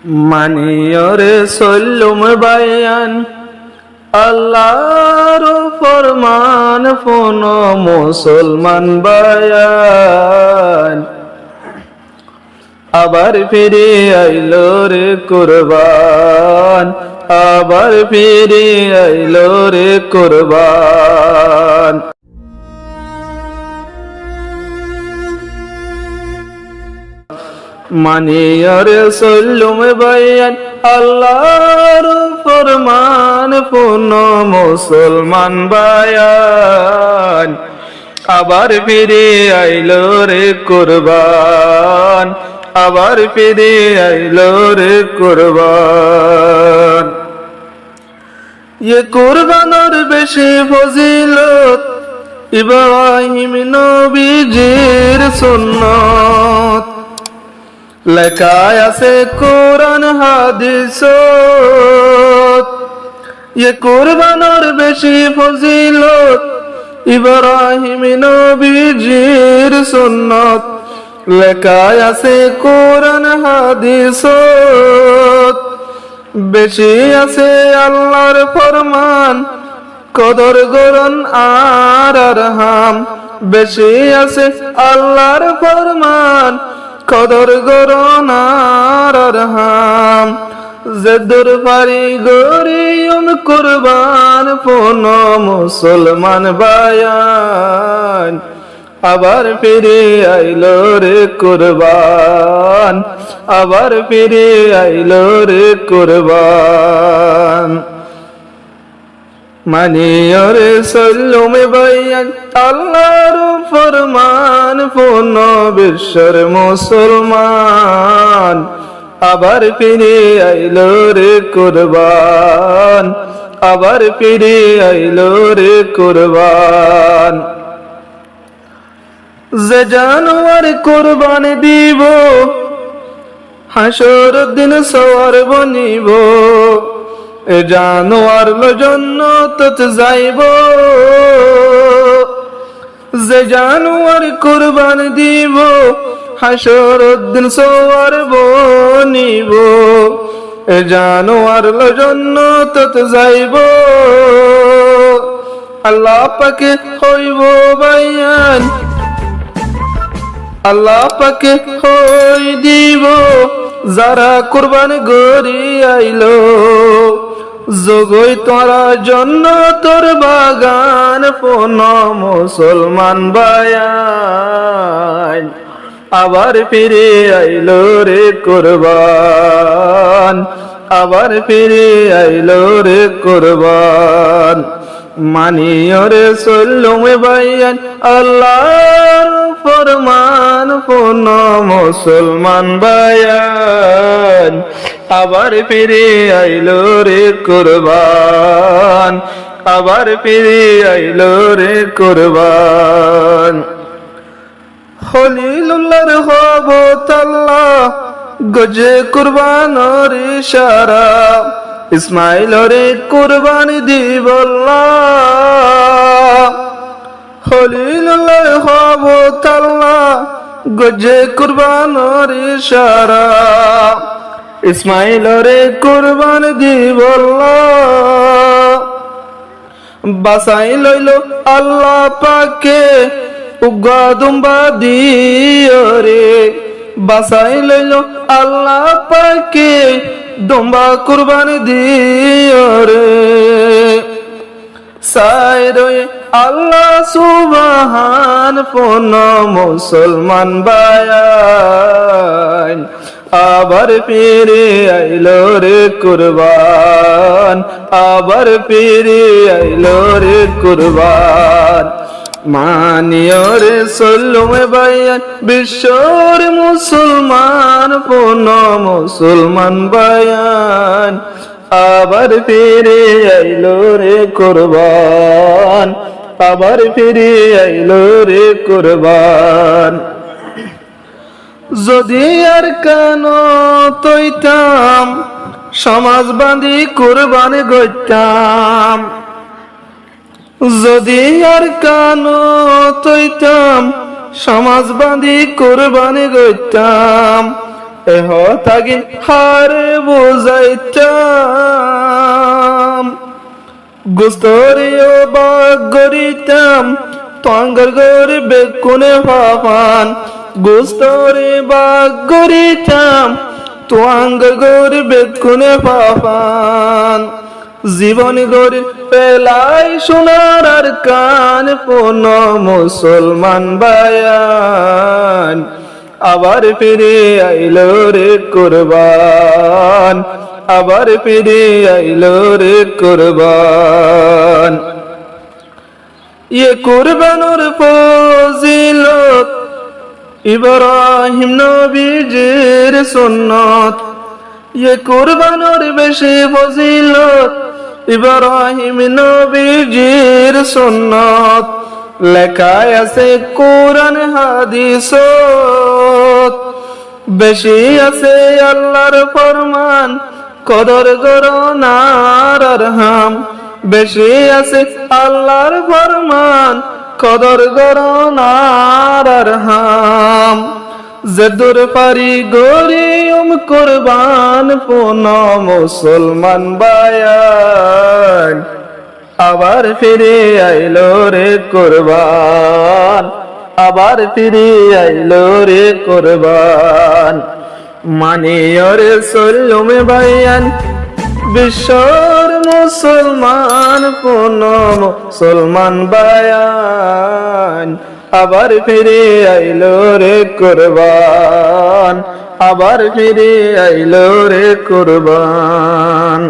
মানিয়রে সল্লুম বায়ান আল্লাহর ফরমান ফোন মুসলমান বায়ান আবার ফিরে আইলো রে কুরবান আবার ফিরে আইলো রে কুরবান মানিয়রে সল্লুম বায়ান আল্লাহর ফরমান ফোন মুসলমান বায়ান আবার ফিরে আইলো রে কুরবান আবার ফিরে আইলো রে কুরবান কুরবানের বেশি ফজিলত ইব্রাহিম নবীজির সুন্নত লেখায় আছে কোরআন হাদিসত কুরবানের বেশি ফজিলত ইব্রাহিম নবীজির সুন্নত লেখায় আছে কোরআন হাদিসত বেশি আছে আল্লাহর ফরমান কদর গরন আর আরহাম বেশি আছে আল্লাহর ফরমান কদর গরন আর আরহাম জেদুর পারি গরিয়ন কুরবান ফোন মুসলমান বায়ান আবার ফিরে আইলো রে কুরবান আবার ফিরে আইলো রে কুরবান মানিয়রে সল্লুম বায়ান আল্লাহর ফরমান ফোন বিশ্বর মুসলমান আবার ফিরে আইলো রে কুরবান আবার ফিরে আইলো রে কুরবান যে জানোয়ার কুরবান দিব হাসর দিন সওয়ার বনিব এ জানোয়ার জন্নতত যাইব যে জানোয়ার কুরবান দিব হাসর দিন সওয়ার বনিব এ জানোয়ার জন্নতত যাইব আল্লাহ পাকে হইব বায়ান আল্লাহ পাকে হই দিব যারা কুরবান গরি আইলো জগই তোরা জন্য তোর বাগান ফোন মুসলমান বায়ান আবার ফিরে আইলো রে কুরবান আবার ফিরে আইলো রে কুরবান মানিয়রে সল্লুম বায়ান আল্লাহর ফরমান ফোন মুসলমান বায়ান আবার ফিরে আইলো রে কুরবান আবার ফিরে আইলো রে কুরবান খলিলুল্লাহর হবত আল্লাহ গজে কুরবানের ইশারা ইসমাইলরে কুরবানি দিবল্লাহ খলিলুল্লাহর হবত আল্লাহ গজে কুরবানের ইশারা ইসমাইলরে কুরবানি দিবল্লাহ বাসাই লইল আল্লাহ পাকে উগা দুম্বা দিয়রে বাসাই লইল আল্লাহ পাকে দুম্বা কুরবানি দিয়রে সাইরে আল্লাহ সুবহান ফোন মুসলমান বায়ান আবার ফিরে আইলো রে কুরবান আবার ফিরে আইলো রে কুরবান মানিয়রে সল্লুম বায়ান বিশ্বর মুসলমান ফোন মুসলমান বায়ান আবার ফিরে আইলো রে কুরবান আবার ফিরে আইলো রে কুরবান যদি আর কেন তৈতাম সমাজ বাঁধি কুরবান গইতাম যদি আর কেন তৈতাম সমাজ বাঁধি কুরবানি গইতাম এহ তাগিন হারে বুঝাইতাম গুস্তরিও বাগ গরিতাম তঙ্গর গরি বেকুনে পাপান গুস্তরি বাগ গরিতাম তোয়াঙ্গর গরি বেকুনে পাপান জীবন গরি পেলাই সোনার আর কান পুন মুসলমান বায়ান আবার ফিরে আইলো রে কুরবান আবার ফিরে আইলো রে কুরবান কুরবানুর ফজিলত ইব্রাহিম নবীজির সুন্নত কুরবানুর বেশি ফজিলত ইব্রাহিম নবীজির সুন্নত লেখায় আছে কোরআন হাদিসত বেশি আছে আল্লাহর ফরমান কদর করো নার আরহাম বেশি আছে আল্লাহর ফরমান কদর করো নার আরহাম জদুর পারি গরিয়ম কুরবান পুন মুসলমান বায়ান আবার ফিরে আইলো রে কুরবান আবার ফিরে আইলো রে কুরবান মানিয়রে সল্লুমে বায়ান বিশ্বর মুসলমান পুন মুসলমান বায়ান আবার ফিরে আইলো রে কুরবান আবার ফিরে আইলো রে কুরবান